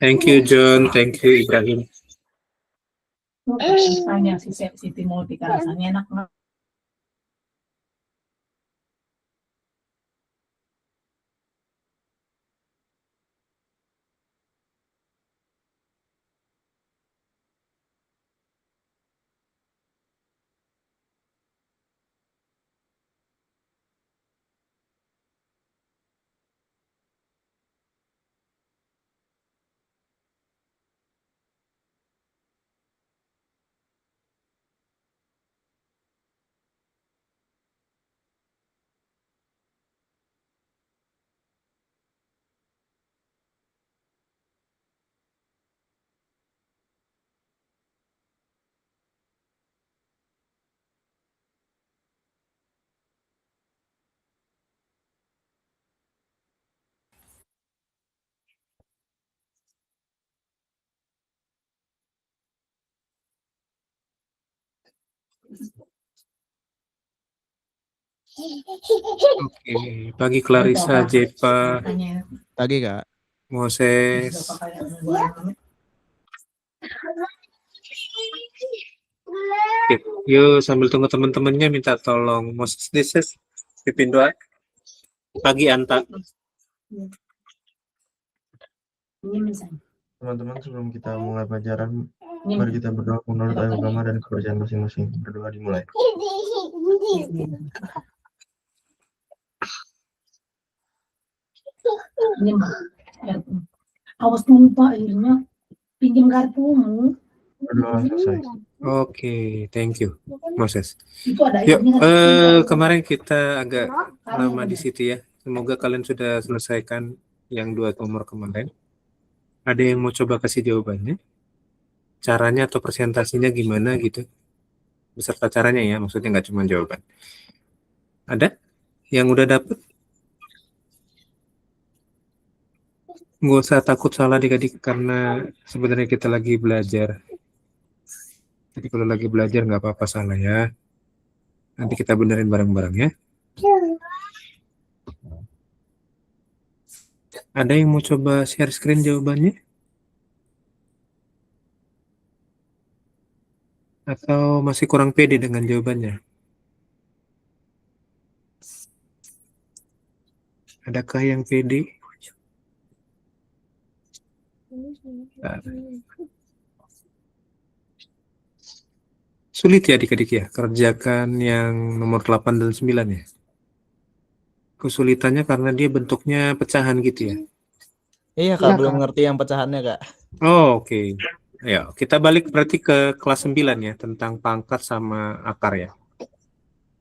Thank you, John. Thank you, Ibrahim. Tanya si Timothy rasanya enak nggak? Oke, pagi Clarissa, Jepa, Pagi, Kak. Moses. Oke, yuk sambil tunggu teman-temannya minta tolong Moses Deses pimpin doa. Pagi Anta. Teman-teman, sebelum kita mulai pelajaran, mari kita berdoa menurut agama dan kepercayaan masing-masing. Berdoa dimulai. Ini mah. Awas lupa akhirnya pinjam kartumu. Berdoa selesai. Oke, thank you Moses. Itu ada Yuk, airnya kan? kemarin kita agak lama di situ ya. Semoga kalian sudah selesaikan yang 2 nomor kemarin. Ada yang mau coba kasih jawabannya? Caranya atau presentasinya gimana gitu? Beserta caranya ya, maksudnya nggak cuma jawaban. Ada yang udah dapet? Nggak usah takut salah adik-adik, karena sebenarnya kita lagi belajar. Jadi kalau lagi belajar nggak apa-apa salah ya. Nanti kita benerin bareng-bareng ya. Ada yang mau coba share screen jawabannya? Atau masih kurang pede dengan jawabannya? Adakah yang pede? Nah. Sulit ya adik-adik ya, kerjakan yang nomor 8 dan 9 ya. Kesulitannya karena dia bentuknya pecahan gitu ya. Iya, Kak, belum ngerti yang pecahannya, Kak. Oh, oke. Ayo, kita balik berarti ke kelas 9 ya, tentang pangkat sama akar ya.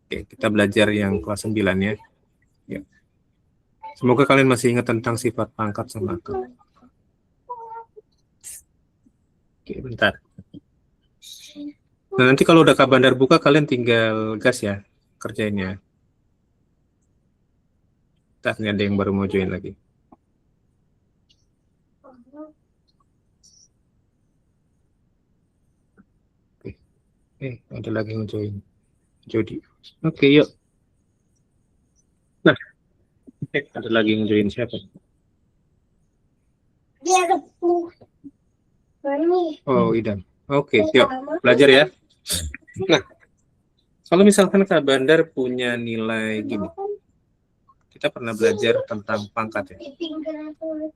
Oke, kita belajar yang kelas 9 ya. Ya. Semoga kalian masih ingat tentang sifat pangkat sama akar. Oke, bentar. Nah, nanti kalau udah Kak Bandar buka, kalian tinggal gas ya kerjainnya. Ntar nih ada yang baru mau join lagi. Oke. Ada lagi yang join. Jody. Oke, yuk. Nah, ada lagi yang join siapa? Oh, Idan. Oke, yuk. Belajar ya. Nah, kalau misalkan Kak Bandar punya nilai gini. Kita pernah belajar tentang pangkat ya.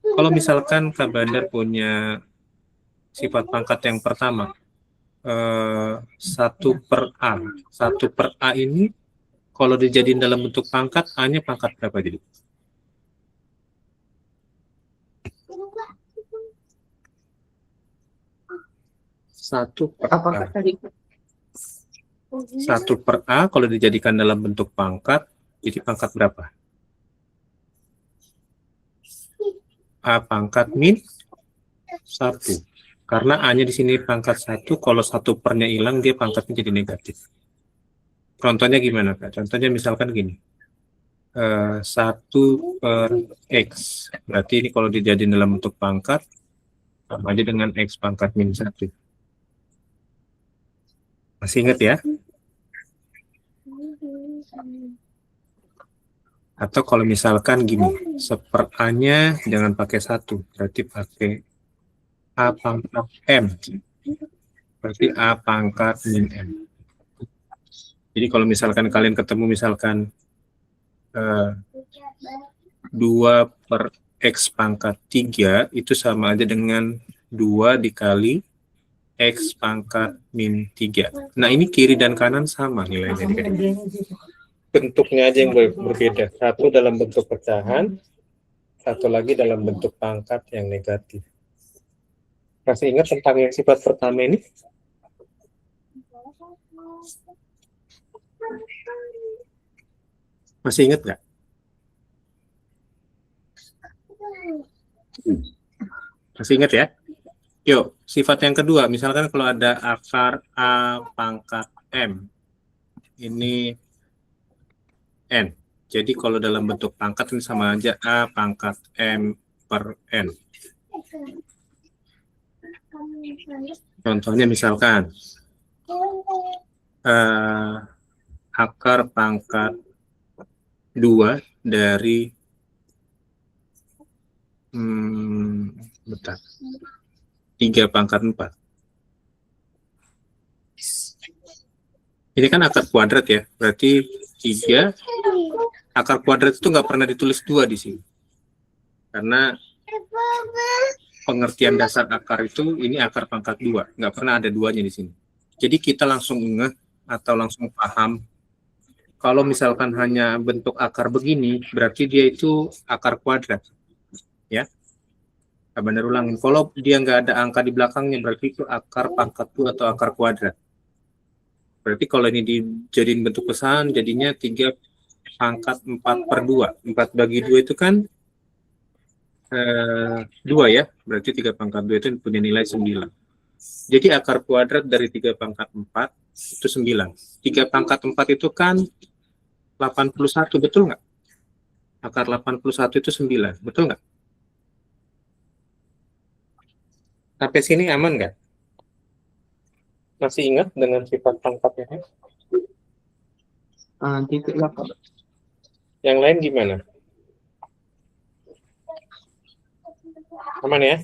Kalau misalkan Kak Bandar punya sifat pangkat yang pertama, 1/A. 1/A ini kalau dijadiin dalam bentuk pangkat, A-nya pangkat berapa jadi? Satu per A. 1/A kalau dijadikan dalam bentuk pangkat, jadi pangkat berapa? A pangkat min 1. Karena A-nya di sini pangkat 1, kalau 1/nya hilang, dia pangkatnya jadi negatif. Contohnya gimana, Kak? Contohnya misalkan gini. 1/X. Berarti ini kalau dijadiin dalam bentuk pangkat, sama aja dengan X pangkat min 1. Masih ingat ya? Atau kalau misalkan gini, seper-A-nya jangan pakai 1, berarti pakai A pangkat M. Berarti A pangkat min M. Jadi kalau misalkan kalian ketemu misalkan 2 per X pangkat 3 itu sama aja dengan 2 dikali X pangkat min 3. Nah ini kiri dan kanan sama nilainya. Bentuknya aja yang berbeda. Satu dalam bentuk pecahan, satu lagi dalam bentuk pangkat yang negatif. Masih ingat tentang yang sifat pertama ini? Masih ingat nggak? Masih ingat ya? Yuk, sifat yang kedua, misalkan kalau ada akar A pangkat M, ini N. Jadi kalau dalam bentuk pangkat ini sama aja A pangkat M per N. Contohnya misalkan, akar pangkat 2 dari bentar. 3 pangkat 4. Ini kan akar kuadrat ya, berarti 3 akar kuadrat itu nggak pernah ditulis 2 di sini. Karena pengertian dasar akar itu ini akar pangkat 2, nggak pernah ada 2-nya di sini. Jadi kita langsung ngeh atau langsung paham kalau misalkan hanya bentuk akar begini, berarti dia itu akar kuadrat. Ya. Benar ulangin. Kalau dia nggak ada angka di belakangnya, berarti itu akar pangkat 2 atau akar kuadrat. Berarti kalau ini dijadiin bentuk pecahan, jadinya 3 pangkat 4 per 2. 4 bagi 2 itu kan 2 ya. Berarti 3 pangkat 2 itu punya nilai 9. Jadi akar kuadrat dari 3 pangkat 4 itu 9. 3 pangkat 4 itu kan 81, betul nggak? Akar 81 itu 9, betul nggak? Sampai sini aman nggak? Masih ingat dengan sifat pangkatnya? Titik 8. Yang lain gimana? Aman ya?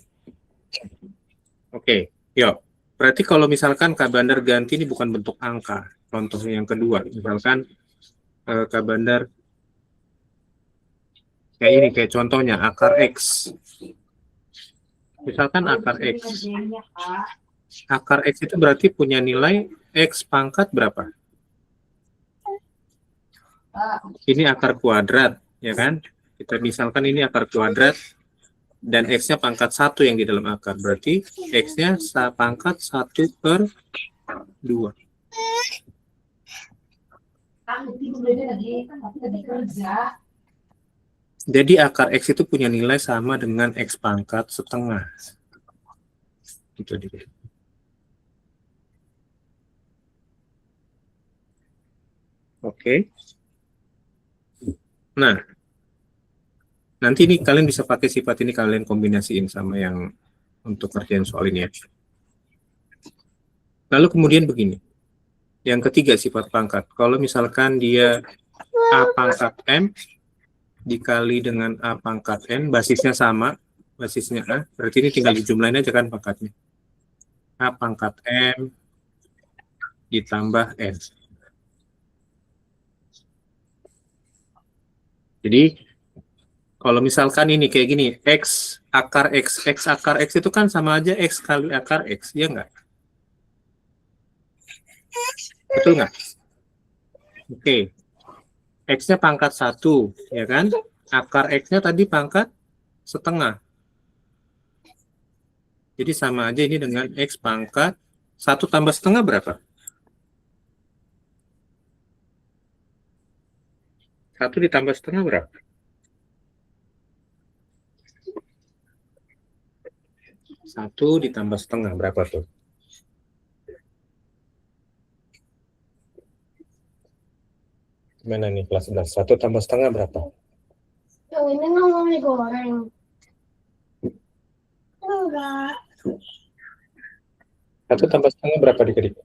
Oke, yuk. Berarti kalau misalkan Kak Bandar ganti ini bukan bentuk angka. Contoh yang kedua, misalkan Kak Bandar kayak ini, kayak contohnya akar X. Misalkan akar X. Akar X itu berarti punya nilai X pangkat berapa? Ini akar kuadrat, ya kan? Kita misalkan ini akar kuadrat, dan X-nya pangkat 1 yang di dalam akar. Berarti X-nya pangkat 1 per 2. Jadi akar X itu punya nilai sama dengan X pangkat setengah. Itu dia. Oke. Nah, nanti ini kalian bisa pakai sifat ini, kalian kombinasiin sama yang untuk ngerjain soal ini ya. Lalu kemudian begini. Yang ketiga sifat pangkat. Kalau misalkan dia A pangkat M dikali dengan A pangkat N, basisnya sama, basisnya A, berarti ini tinggal dijumlahin aja kan pangkatnya. A pangkat M ditambah N. Jadi kalau misalkan ini kayak gini, X akar X akar X itu kan sama aja X kali akar X, ya nggak? Betul nggak? Oke. X-nya pangkat 1, ya kan? Akar X-nya tadi pangkat setengah. Jadi sama aja ini dengan X pangkat 1 tambah setengah berapa? 1 ditambah setengah berapa? 1 ditambah setengah berapa tuh? Gimana nih kelas 11? 1 tambah setengah berapa? Yang ini nggak mau digoreng. Enggak. 1 tambah setengah berapa dikit?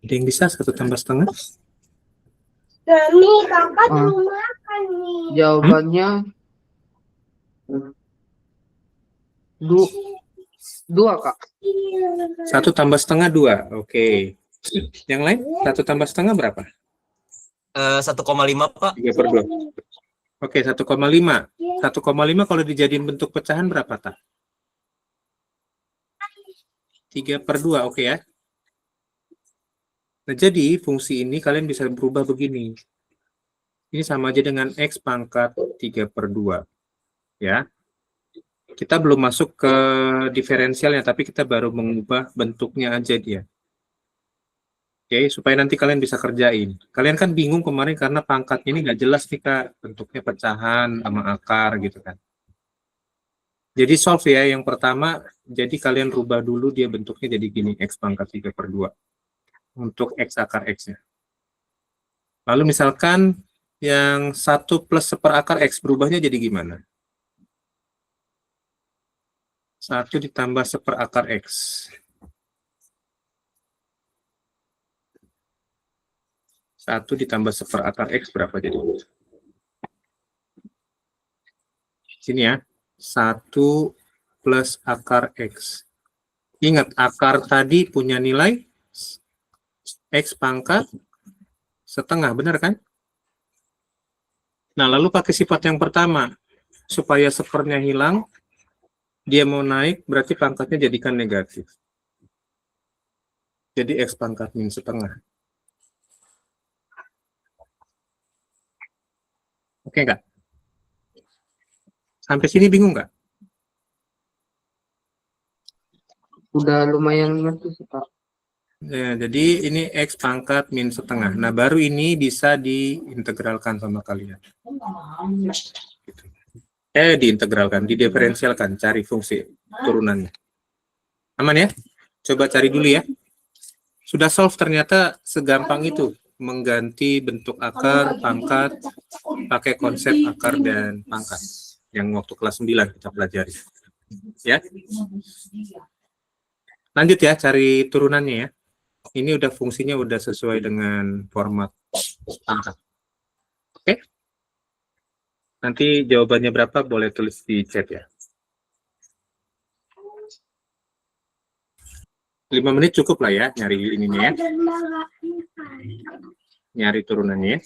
Ada yang bisa 1 tambah setengah? Mami, kakak Ah. belum makan nih. Jawabannya dua, Kak. 1 tambah setengah 2. Oke. Yang lain? 1 tambah setengah berapa? 1,5 Pak. 3 per 2. Oke, 1,5. 1,5 kalau dijadiin bentuk pecahan berapa, tak? 3 per 2, oke ya. Nah, jadi fungsi ini kalian bisa berubah begini. Ini sama aja dengan X pangkat 3 per 2. Ya. Kita belum masuk ke diferensialnya, tapi kita baru mengubah bentuknya aja dia. Oke, supaya nanti kalian bisa kerjain. Kalian kan bingung kemarin karena pangkatnya ini nggak jelas nih, Kak. Bentuknya pecahan sama akar gitu kan. Jadi solve ya, yang pertama, jadi kalian rubah dulu dia bentuknya jadi gini, X pangkat 3 per 2. Untuk X akar X-nya. Lalu misalkan yang 1 plus seperakar X berubahnya jadi gimana? 1 ditambah seperakar X. 1 ditambah seperakar X berapa jadi? Sini ya. 1 plus akar X. Ingat, akar tadi punya nilai X pangkat setengah, benar kan? Nah, lalu pakai sifat yang pertama. Supaya sepernya hilang, dia mau naik, berarti pangkatnya jadikan negatif. Jadi X pangkat min setengah. Oke nggak? Sampai sini bingung nggak? Udah lumayan ngerti sih, Kak. Ya, jadi ini X pangkat min setengah. Nah, baru ini bisa diintegralkan sama kalian. Diintegralkan, didiferensialkan, cari fungsi turunannya. Aman ya? Coba cari dulu ya. Sudah solve ternyata segampang itu. Mengganti bentuk akar, pangkat, pakai konsep akar dan pangkat. Yang waktu kelas 9 kita pelajari. Ya. Lanjut ya, cari turunannya ya. Ini udah fungsinya udah sesuai dengan format pangkat. Oke? Nanti jawabannya berapa boleh tulis di chat ya. 5 menit cukup lah ya nyari ininya ya. Nyari turunannya ya.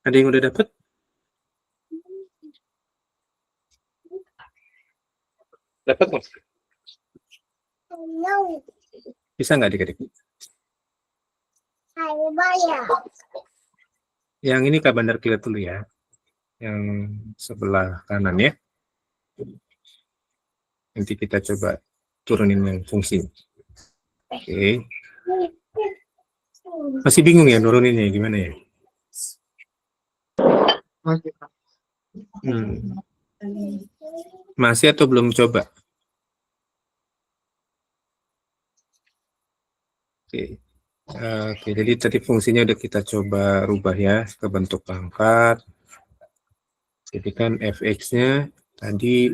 Ada yang udah dapet? Dapat nggak? No. Bisa nggak adik-adik? Ayo bayar. Yang ini Kak Bandar lihat dulu ya. Yang sebelah kanan ya. Nanti kita coba turunin yang fungsi. Oke. Masih bingung ya nuruninnya gimana ya? Masih Kak. Masih atau belum coba? Oke. Oke, jadi tadi fungsinya udah kita coba rubah ya ke bentuk pangkat. Jadi kan fx-nya tadi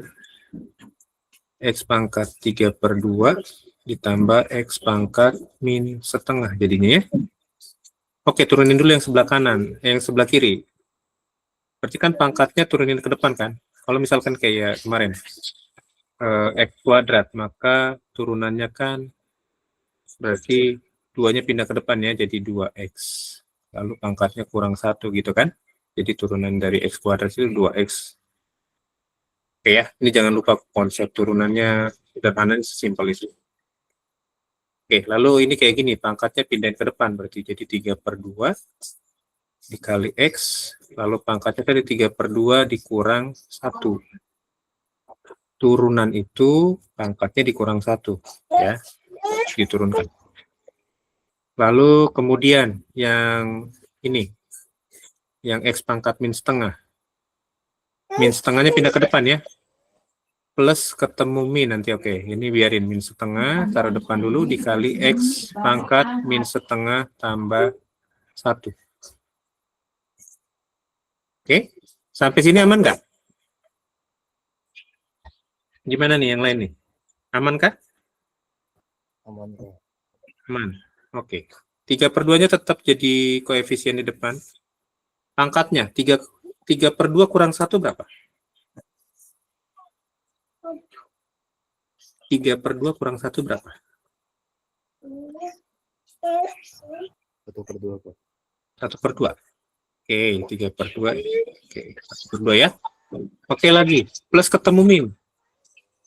x pangkat 3/2 ditambah x pangkat min setengah jadinya ya. Oke, turunin dulu yang sebelah kanan, yang sebelah kiri. Berarti kan pangkatnya turunin ke depan kan? Kalau misalkan kayak kemarin, x kuadrat, maka turunannya kan berarti 2-nya pindah ke depan ya, jadi 2x. Lalu pangkatnya kurang 1 gitu kan? Jadi turunan dari x kuadrat itu 2x. Oke ya, ini jangan lupa konsep turunannya sederhana, sesimpel itu. Oke, lalu ini kayak gini, pangkatnya pindahin ke depan, berarti jadi 3/2 dikali x, lalu pangkatnya tadi 3/2 dikurang 1. Turunan itu pangkatnya dikurang 1, ya, diturunkan. Lalu kemudian yang ini, yang x pangkat min setengah. Min setengahnya pindah ke depan ya. Plus ketemu min nanti, oke. Ini biarin min setengah, taruh depan dulu, dikali x pangkat min setengah tambah 1. Oke, sampai sini aman nggak? Gimana nih yang lain nih? Aman kah? Aman Kak. Aman. Oke. 3/2-nya tetap jadi koefisien di depan. Pangkatnya 3/2 kurang 1 berapa? 3/2 kurang 1 berapa? 1/2 Kak. 1/2. Oke, 3/2. Oke, 1/2 ya. Oke lagi, plus ketemu min.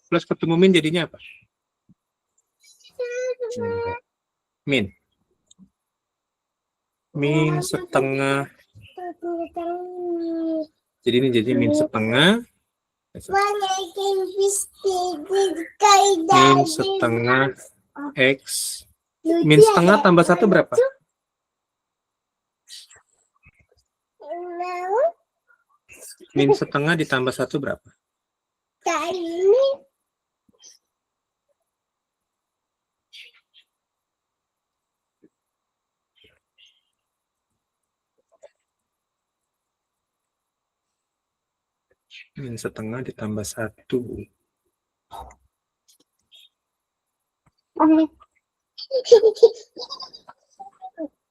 Plus ketemu min jadinya apa? Min. Min setengah. Jadi ini jadi min setengah. Min setengah x. Min setengah tambah 1 berapa? Min setengah ditambah 1 berapa? Min setengah ditambah 1.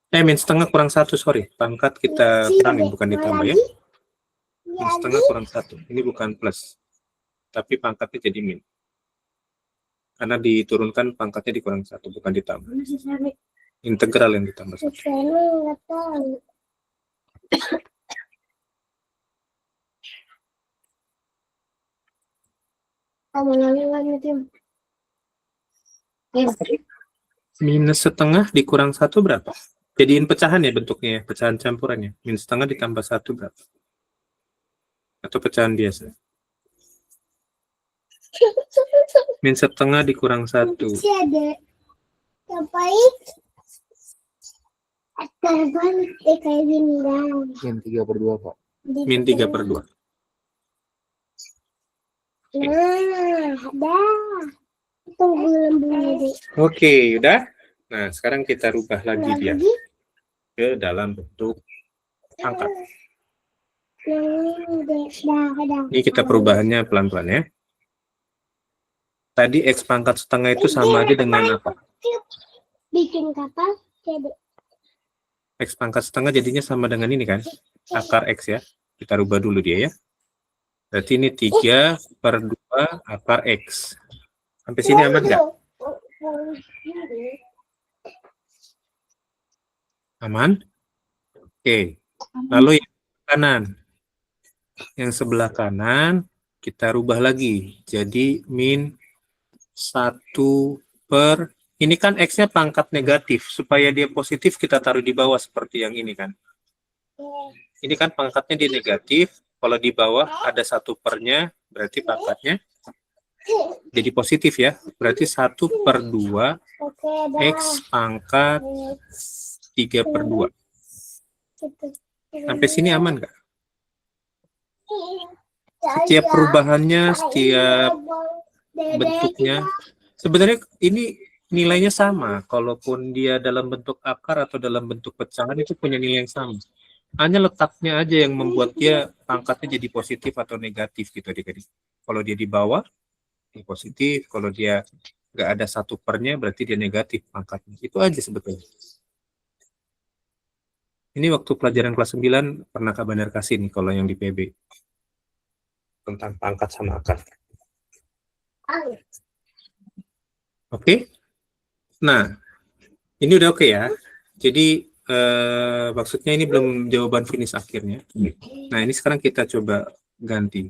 Min setengah kurang 1, sorry. Pangkat kita kurangin, bukan ditambah ya. Min setengah kurang 1. Ini bukan plus. Tapi pangkatnya jadi min. Karena diturunkan pangkatnya dikurang 1, bukan ditambah. Integral yang ditambah 1. Minus setengah dikurang 1 berapa? Jadiin pecahan ya bentuknya, pecahan campurannya. Minus setengah ditambah 1 berapa? Atau pecahan biasa? Min setengah dikurang 1. Min 3/2 Kak. Min 3/2. Oke, udah. Nah, sekarang kita rubah lagi dia ke dalam bentuk pangkat. Ini kita perubahannya pelan-pelan ya. Tadi x pangkat setengah itu sama aja dengan apa? Bikin kapal jadi X pangkat setengah jadinya sama dengan ini kan? Akar x ya. Kita rubah dulu dia ya. Berarti ini 3/2 akar x. Sampai sini aman nggak? Aman? Oke. Lalu kanan. Yang sebelah kanan kita rubah lagi. Jadi min 1 per, ini kan X-nya pangkat negatif. Supaya dia positif kita taruh di bawah seperti yang ini kan. Ini kan pangkatnya dia negatif. Kalau di bawah ada 1 pernya, berarti pangkatnya jadi positif ya. Berarti 1 per 2 X pangkat 3 per 2. Sampai sini aman nggak? Setiap perubahannya, setiap bentuknya, sebenarnya ini nilainya sama. Kalaupun dia dalam bentuk akar atau dalam bentuk pecahan itu punya nilai yang sama. Hanya letaknya aja yang membuat dia pangkatnya jadi positif atau negatif gitu adik-adik. Kalau dia di bawah, dia positif. Kalau dia nggak ada 1 pernya, berarti dia negatif pangkatnya. Itu aja sebetulnya. Ini waktu pelajaran kelas 9 pernah Kak Bandar kasih nih kalau yang di PB. Tentang pangkat sama akar. Oke? Nah, ini udah oke ya. Jadi, maksudnya ini belum jawaban finish akhirnya. Nah, ini sekarang kita coba ganti.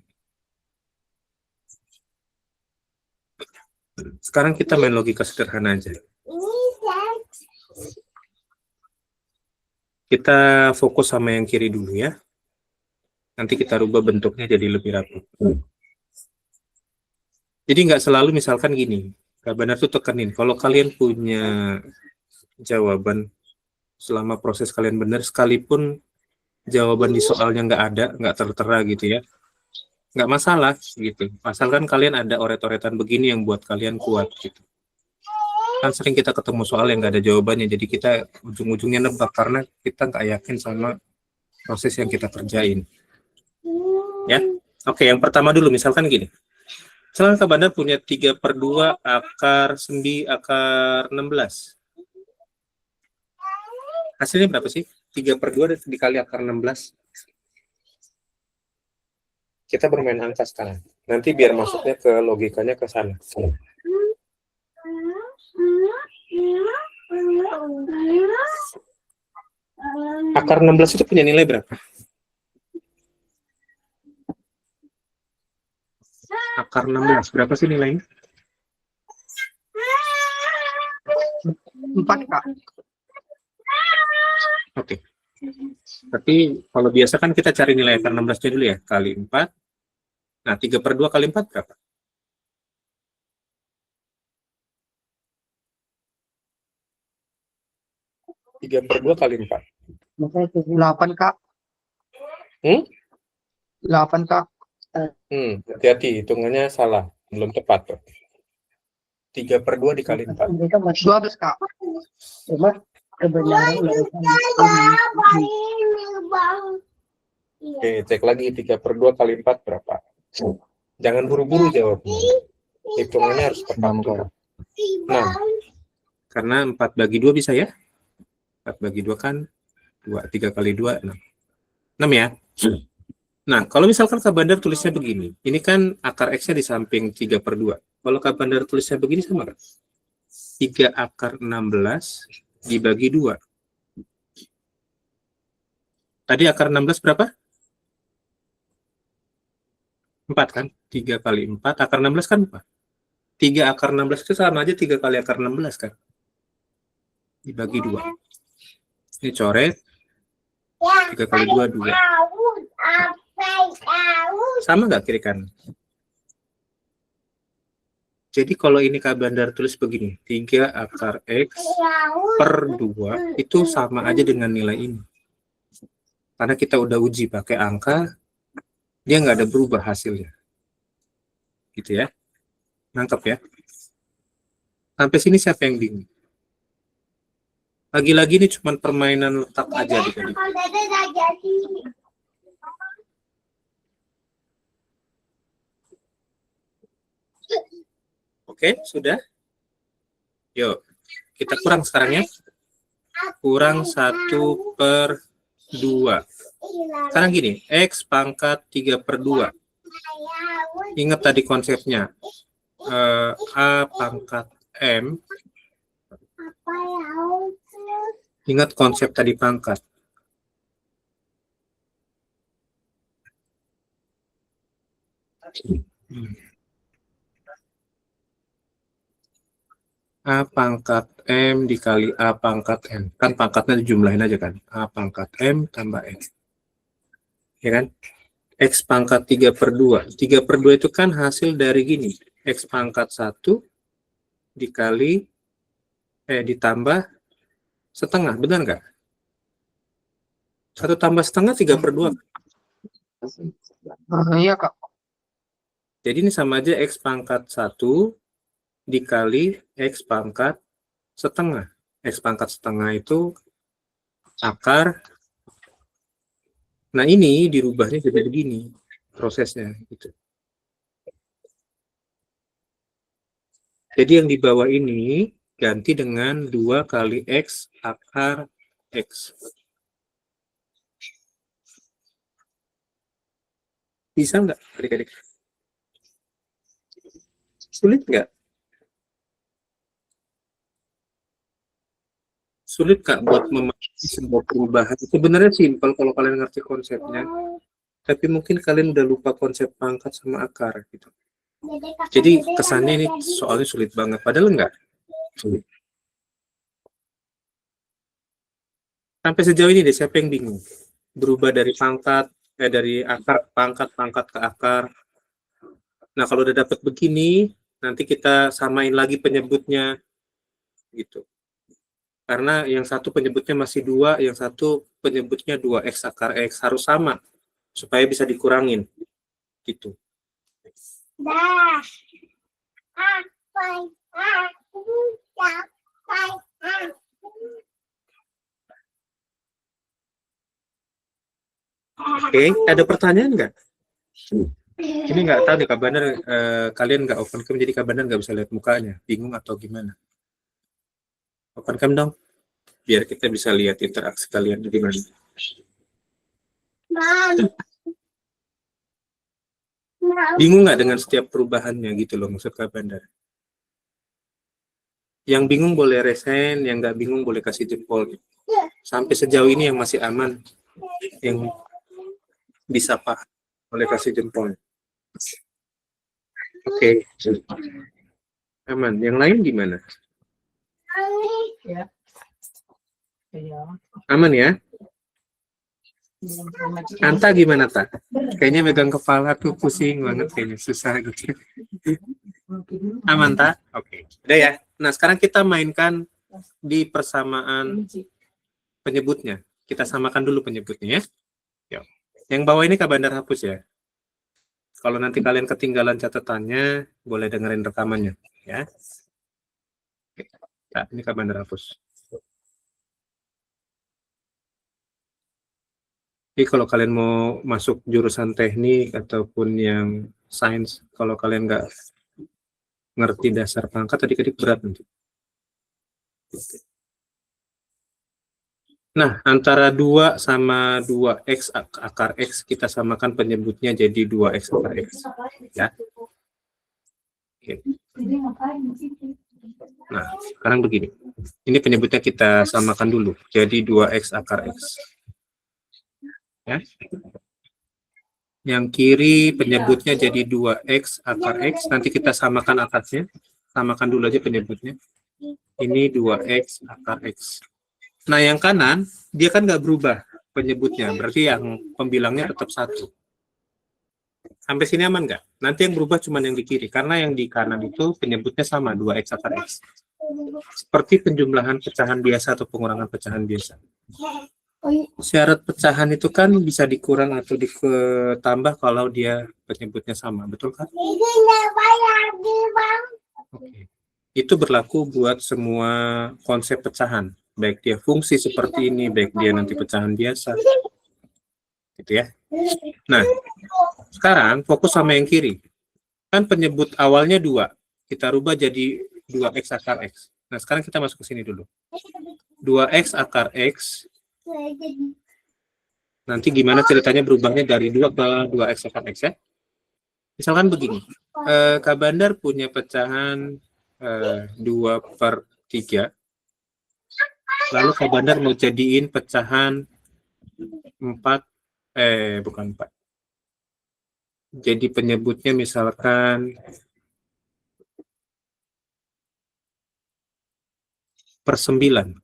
Sekarang kita main logika sederhana aja. Kita fokus sama yang kiri dulu ya. Nanti kita rubah bentuknya jadi lebih rapi. Jadi nggak selalu misalkan gini, Kak Bandar tuh tekenin, kalau kalian punya jawaban selama proses kalian benar, sekalipun jawaban di soalnya nggak tertera gitu ya, nggak masalah gitu. Asalkan kalian ada oret-oretan begini yang buat kalian kuat gitu. Kan sering kita ketemu soal yang nggak ada jawabannya, jadi kita ujung-ujungnya nebak karena kita nggak yakin sama proses yang kita kerjain. Ya, oke, yang pertama dulu misalkan gini. Misalkan Kak Bandar punya 3 per 2 akar sendi akar 16. Hasilnya berapa sih? 3 per 2 dikali akar 16. Kita bermain angka sekarang. Nanti biar masuknya ke logikanya ke sana. Akar 16 itu punya nilai berapa? Akar 16, berapa sih nilainya? 4 Kak. Oke. Tapi kalau biasa kan kita cari nilai akar 16-nya dulu ya, kali 4. Nah, 3 per 2 kali 4 berapa? 3 per 2 kali 4. 8 Kak. 8 Kak. Hati-hati, hitungannya salah. Belum tepat tuh. 3 per 2 dikali 4. 12 Kak. Oke, cek lagi 3 per 2 kali 4 berapa? Jangan buru-buru jawabnya. Hitungannya harus tepat. 6. Karena 4 bagi 2 bisa ya? 4 bagi 2 kan 2. 3 kali 2, 6. 6 ya? Nah, kalau misalkan Kak Bandar tulisnya begini. Ini kan akar X-nya di samping 3 per 2. Kalau Kak Bandar tulisnya begini sama nggak? 3 akar 16 dibagi 2. Tadi akar 16 berapa? 4 kan? 3 kali 4, akar 16 kan 4. 3 akar 16 itu sama aja 3 kali akar 16 kan? Dibagi 2. Ini coret. 3 kali 2, 2. Sama nggak kiri kanan? Jadi kalau ini Kak Bandar tulis begini, 3 akar X per 2 itu sama aja dengan nilai ini. Karena kita udah uji pakai angka, dia nggak ada berubah hasilnya. Gitu ya. Nangkep ya. Sampai sini siapa yang bingung? Lagi-lagi ini cuma permainan letak aja. Oke, sudah? Yuk, kita kurang sekarang ya. Kurang 1 per 2. Sekarang gini, X pangkat 3 per 2. Ingat tadi konsepnya. A pangkat M. Ingat konsep tadi pangkat. A pangkat M dikali A pangkat M. Kan pangkatnya dijumlahin aja kan. A pangkat M tambah M. Ya kan? X pangkat 3/2. 3/2 itu kan hasil dari gini. X pangkat 1 dikali, ditambah setengah. Benar nggak? 1 tambah setengah 3/2. Iya, Kak. Jadi ini sama aja X pangkat 1 dikali X pangkat setengah. X pangkat setengah itu akar. Nah ini dirubahnya jadi begini prosesnya. Gitu. Jadi yang di bawah ini ganti dengan 2 kali X akar X. Bisa nggak adik-adik? Sulit nggak? Sulit Kak buat memahami sebuah perubahan. Sebenarnya simpel kalau kalian ngerti konsepnya. Tapi mungkin kalian udah lupa konsep pangkat sama akar gitu. Jadi kesannya ini soalnya sulit banget. Padahal enggak. Sulit. Sampai sejauh ini deh siapa yang bingung? Berubah dari pangkat, dari akar pangkat ke akar. Nah kalau udah dapat begini, nanti kita samain lagi penyebutnya gitu. Karena yang satu penyebutnya masih 2, yang satu penyebutnya 2X akar X. Harus sama, supaya bisa dikurangin. Gitu. Dah. Oke, ada pertanyaan nggak? Ini nggak tahu nih Kak Bandar, kalian nggak open cam, jadi Kak Bandar nggak bisa lihat mukanya. Bingung atau gimana? Open cam dong, biar kita bisa lihat interaksi kalian gimana. Bingung nggak dengan setiap perubahannya gitu loh maksud Kak Bandar? Yang bingung boleh resen, yang nggak bingung boleh kasih jempol. Sampai sejauh ini yang masih aman, yang bisa paham boleh kasih jempol. Oke. Aman. Yang lain gimana? Ya. Iya. Aman ya? Anta gimana, Tak? Kayaknya megang kepala tuh pusing banget, kayaknya susah gitu. Aman, Tak? Oke. Udah ya. Nah, sekarang kita mainkan di persamaan penyebutnya. Kita samakan dulu penyebutnya ya. Yuk. Yang bawah ini Kak Bandar hapus ya. Kalau nanti kalian ketinggalan catatannya, boleh dengerin rekamannya ya. Oke. Nah, ini Kak Bandar hapus. Jadi kalau kalian mau masuk jurusan teknik ataupun yang sains, kalau kalian nggak ngerti dasar pangkat, adik-adik berat nanti. Nah, antara 2 sama 2X akar X, kita samakan penyebutnya jadi 2X akar X. Ya. Oke. Nah, sekarang begini. Ini penyebutnya kita samakan dulu. Jadi 2X akar X. Ya. Yang kiri penyebutnya jadi 2X akar X. Nanti kita samakan akarnya. Samakan dulu aja penyebutnya. Ini 2X akar X. Nah, yang kanan, dia kan nggak berubah penyebutnya. Berarti yang pembilangnya tetap 1. Sampai sini aman nggak? Nanti yang berubah cuma yang di kiri. Karena yang di kanan itu penyebutnya sama, 2X akar X. Seperti penjumlahan pecahan biasa atau pengurangan pecahan biasa. Syarat pecahan itu kan bisa dikurang atau ditambah kalau dia penyebutnya sama, betul kan? Oke. Itu berlaku buat semua konsep pecahan, baik dia fungsi seperti ini, baik dia nanti pecahan biasa, gitu ya. Nah, sekarang fokus sama yang kiri. Kan penyebut awalnya 2, kita rubah jadi 2X akar X. Nah, sekarang kita masuk ke sini dulu. 2X akar X. Nanti gimana ceritanya berubahnya dari 2 ke 2X akar X ya? Misalkan begini, Kak Bandar punya pecahan 2/3. Lalu Kak Bandar mau jadiin pecahan 4, bukan 4. Jadi penyebutnya misalkan per 9.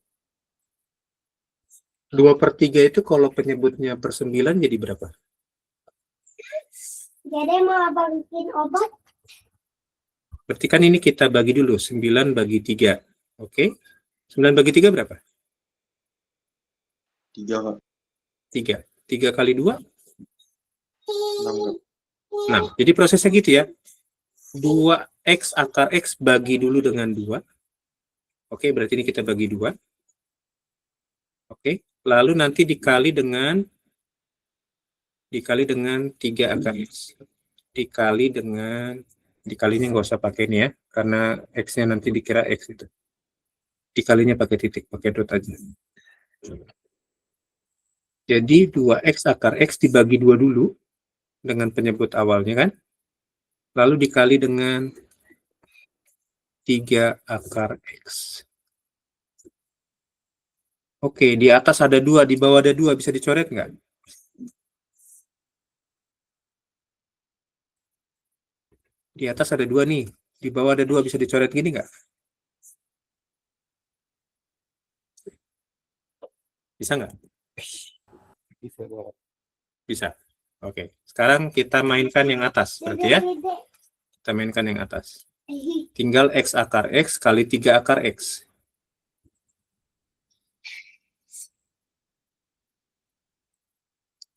2/3 itu kalau penyebutnya per 9 jadi berapa? Jadi mau abang bikin obat? Berarti kan ini kita bagi dulu, 9 bagi 3. Oke? 9 bagi 3 berapa? 3 Kak. 3. 3 kali 2? 6 Kak. 6. Jadi prosesnya gitu ya. 2x akar x bagi dulu dengan 2. Oke, berarti ini kita bagi 2. Oke, lalu nanti dikali dengan 3 akar x. Dikalinya nggak usah pakai ini ya, karena x-nya nanti dikira x itu. Dikalinya pakai titik, pakai dot aja. Jadi 2x akar x dibagi 2 dulu dengan penyebut awalnya kan. Lalu dikali dengan 3 akar x. Oke, di atas ada 2, di bawah ada 2, bisa dicoret nggak? Di atas ada 2 nih, di bawah ada 2, bisa dicoret gini nggak? Bisa nggak? Bisa Kak. Bisa. Oke, sekarang kita mainkan yang atas, berarti ya. Kita mainkan yang atas. Tinggal x akar x kali 3 akar x.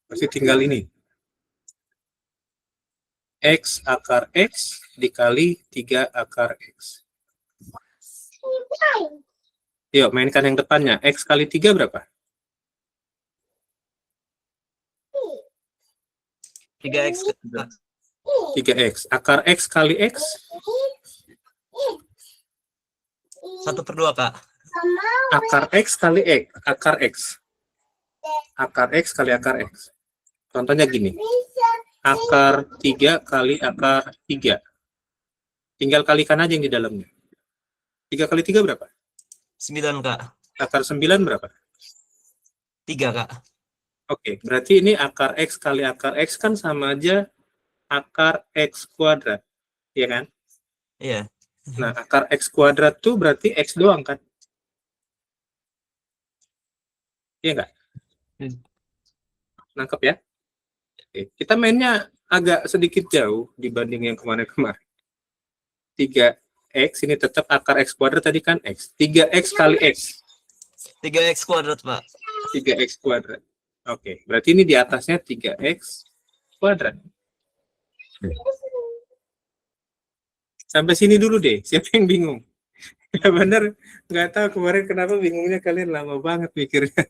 Pasti tinggal ini. X akar x dikali 3 akar x. Yuk, mainkan yang depannya. X kali 3 berapa? 3x 3x. Akar x kali x? 1/2 Kak. Akar x kali x. Akar x. Akar x kali akar x. Contohnya gini. Akar 3 kali akar 3. Tinggal kalikan aja yang di dalamnya. 3 kali 3 berapa? 9 Kak. Akar 9 berapa? 3 Kak. Oke, berarti ini akar x kali akar x kan sama aja akar x kuadrat. Iya kan? Iya. Nah, akar x kuadrat tuh berarti x doang kan? Iya nggak? Nangkep ya? Oke, kita mainnya agak sedikit jauh dibanding yang kemarin-kemarin. 3x ini tetap akar x kuadrat tadi kan x. 3x kali x. 3x kuadrat Pak. 3x kuadrat. Oke, berarti ini di atasnya 3x kuadrat. Sampai sini dulu deh, siapa yang bingung? Ya bener, nggak tahu kemarin kenapa bingungnya kalian lama banget mikirnya.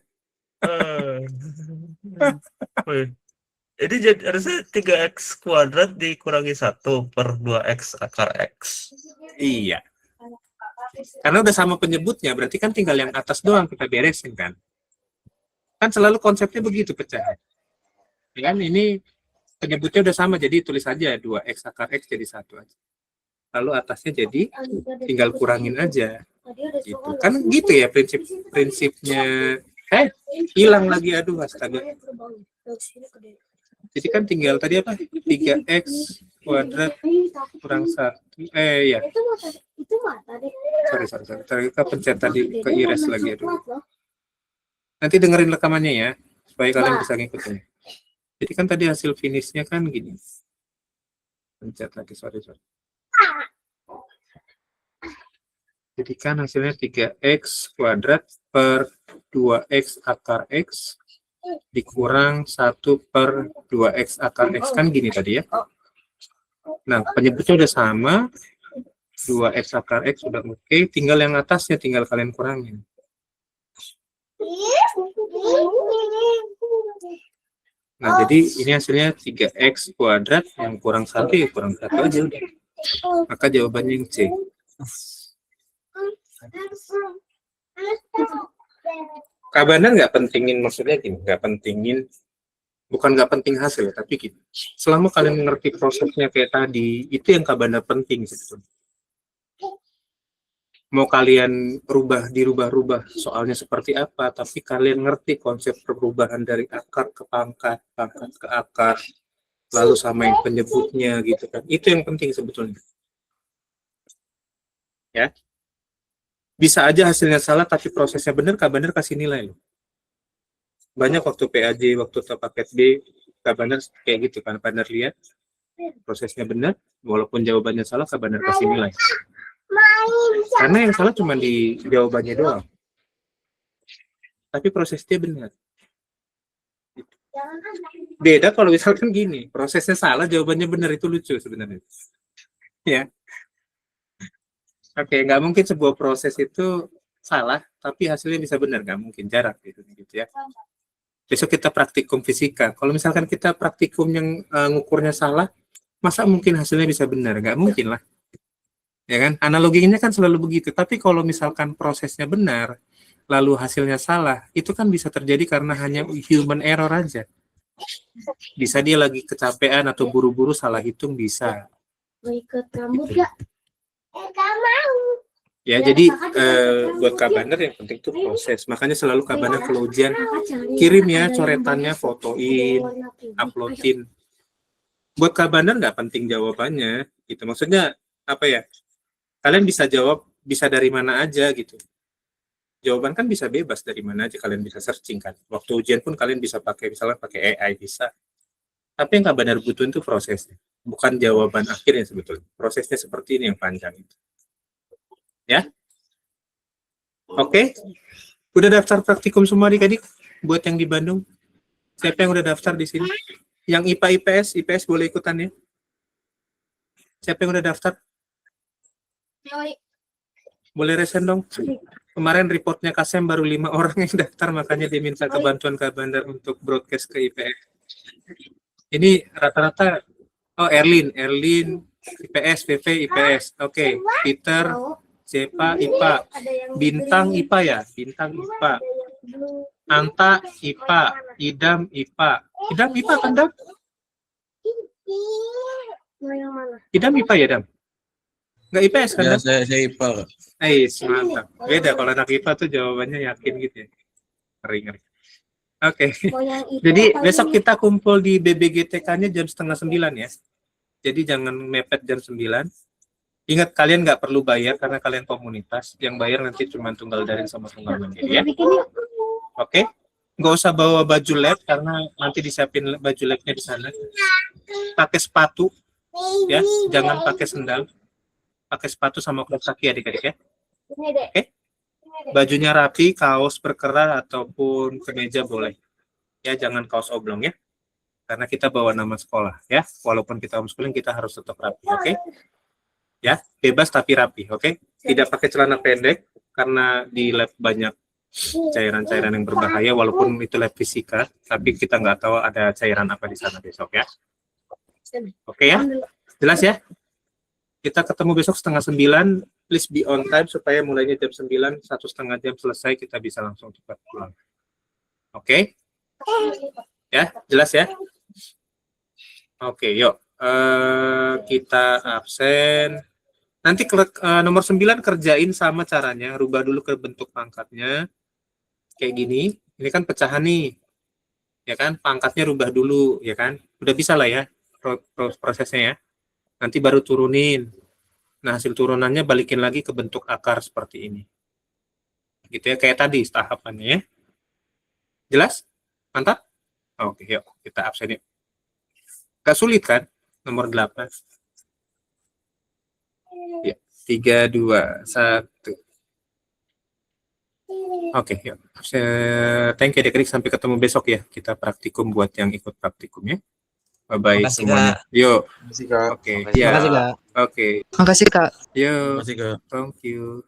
Jadi harusnya 3x kuadrat dikurangi 1/2x akar x. Iya. Karena udah sama penyebutnya, berarti kan tinggal yang atas doang kita beresin kan. Kan selalu konsepnya begitu pecahan. Ya kan ini penyebutnya udah sama, jadi tulis aja 2x akar x jadi 1 aja. Lalu atasnya jadi tinggal kurangin aja. Gitu. Kan gitu ya prinsipnya. Hilang lagi, aduh astaga. Jadi kan tinggal tadi apa? 3x kuadrat kurang 1. Ya. Sorry. Kita pencet tadi ke iris lagi. Aduh. Nanti dengerin rekamannya ya, supaya kalian bisa ngikutin. Jadi kan tadi hasil finishnya kan gini. Pencet lagi, sorry. Jadi kan hasilnya 3x kuadrat per 2x akar x dikurang 1/2x akar x kan gini tadi ya. Nah, penyebutnya udah sama. 2x akar x sudah oke. Tinggal yang atasnya tinggal kalian kurangin. Nah, jadi ini hasilnya 3x kuadrat yang kurang 1 ya kurang 1 aja udah. Maka jawabannya yang C. Kak Bandar nggak pentingin, maksudnya gini, bukan nggak penting hasil, tapi gini, selama kalian mengerti prosesnya kayak tadi, itu yang Kak Bandar penting sebetulnya. Mau kalian dirubah-rubah soalnya seperti apa, tapi kalian ngerti konsep perubahan dari akar ke pangkat, pangkat ke akar, lalu samain penyebutnya gitu kan. Itu yang penting sebetulnya. Ya. Bisa aja hasilnya salah tapi prosesnya benar, Kak Bandar kasih nilai loh. Banyak waktu PAJ, waktu paket B, Kak Bandar kayak gitu kan, Bandar lihat prosesnya benar, walaupun jawabannya salah, Kak Bandar kasih nilai. Karena yang salah cuma di jawabannya doang. Tapi prosesnya benar. Beda kalau misalkan gini, prosesnya salah, jawabannya benar, itu lucu sebenarnya. Ya. Oke, nggak mungkin sebuah proses itu salah, tapi hasilnya bisa benar, nggak mungkin, jarak gitu ya. Besok kita praktikum fisika. Kalau misalkan kita praktikum yang ngukurnya salah, masa mungkin hasilnya bisa benar? Nggak mungkin lah. Ya kan? Analoginya kan selalu begitu. Tapi kalau misalkan prosesnya benar, lalu hasilnya salah, itu kan bisa terjadi karena hanya human error aja. Bisa dia lagi kecapean atau buru-buru salah hitung, bisa. Mau ikut rambut gak? Gak mau. Ya, jadi buat Kak Bandar yang penting itu proses. Makanya selalu Kak Bandar kalau ujian kirim ya coretannya, fotoin, uploadin. Buat Kak Bandar nggak penting jawabannya, gitu. Maksudnya apa ya? Kalian bisa jawab bisa dari mana aja gitu. Jawaban kan bisa bebas dari mana aja, kalian bisa searching kan. Waktu ujian pun kalian bisa pakai misalnya pakai AI bisa. Tapi yang Kak Bandar butuhin itu prosesnya, bukan jawaban akhirnya sebetulnya. Prosesnya seperti ini yang panjang itu. Ya, oke. Udah daftar praktikum semua adik-adik? Buat yang di Bandung, siapa yang udah daftar di sini? Yang IPA IPS boleh ikutan ya? Siapa yang udah daftar? Boleh resen dong. Kemarin reportnya Kasem baru 5 orang yang daftar, makanya diminta kebantuan Kak Bandar untuk broadcast ke IPS. Ini rata-rata, oh Erlin, IPS, VV, IPS. Oke, Peter, Zepa, IPA. Bintang IPA ya? Bintang IPA. Anta IPA. Idam IPA. Idam IPA kan, Dam? Idam IPA ya, Dam? Nggak IPS kan, Dam? Ya, saya IPA. Mantap. Beda kalau anak IPA tuh jawabannya yakin gitu ya. Ngeri. Oke. Jadi besok kita kumpul di BBGTK-nya jam 8:30 ya. Jadi jangan mepet jam 9. Ingat, kalian nggak perlu bayar karena kalian komunitas. Yang bayar nanti cuma tunggal daring sama tunggal mandiri ya. Oke? Nggak usah bawa baju lab karena nanti disiapin baju labnya di sana. Pakai sepatu ya, jangan pakai sendal. Pakai sepatu sama kaos kaki adik-adik ya. Oke? Bajunya rapi, kaos berkerah ataupun kemeja boleh. Ya, jangan kaos oblong ya. Karena kita bawa nama sekolah ya. Walaupun kita homeschooling, kita harus tetap rapi, oke? Ya, bebas tapi rapi, oke? Tidak pakai celana pendek karena di lab banyak cairan-cairan yang berbahaya, walaupun itu lab fisika, tapi kita nggak tahu ada cairan apa di sana besok ya. Oke ya? Jelas ya? Kita ketemu besok 8:30, please be on time supaya mulainya jam 9, 1,5 jam selesai, kita bisa langsung cepat pulang. Oke? Ya, jelas ya? Oke, yuk. Kita absen. Nanti nomor 9 kerjain sama caranya, rubah dulu ke bentuk pangkatnya. Kayak gini, ini kan pecahan nih. Ya kan, pangkatnya rubah dulu, ya kan? Udah bisa lah ya prosesnya ya. Nanti baru turunin. Nah, hasil turunannya balikin lagi ke bentuk akar seperti ini. Gitu ya, kayak tadi tahapannya ya. Jelas? Mantap? Oke, yuk kita absen yuk. Gak sulit kan? Nomor 8. Ya, 3, 2, 1. Oke, yuk. Thank you adik-adik, sampai ketemu besok ya. Kita praktikum buat yang ikut praktikum ya. Bye-bye semuanya. Yuk. Makasih, Kak. Oke, Makasih, ya. Kak. Oke. Makasih, Kak. Yuk. Makasih, Kak. Thank you.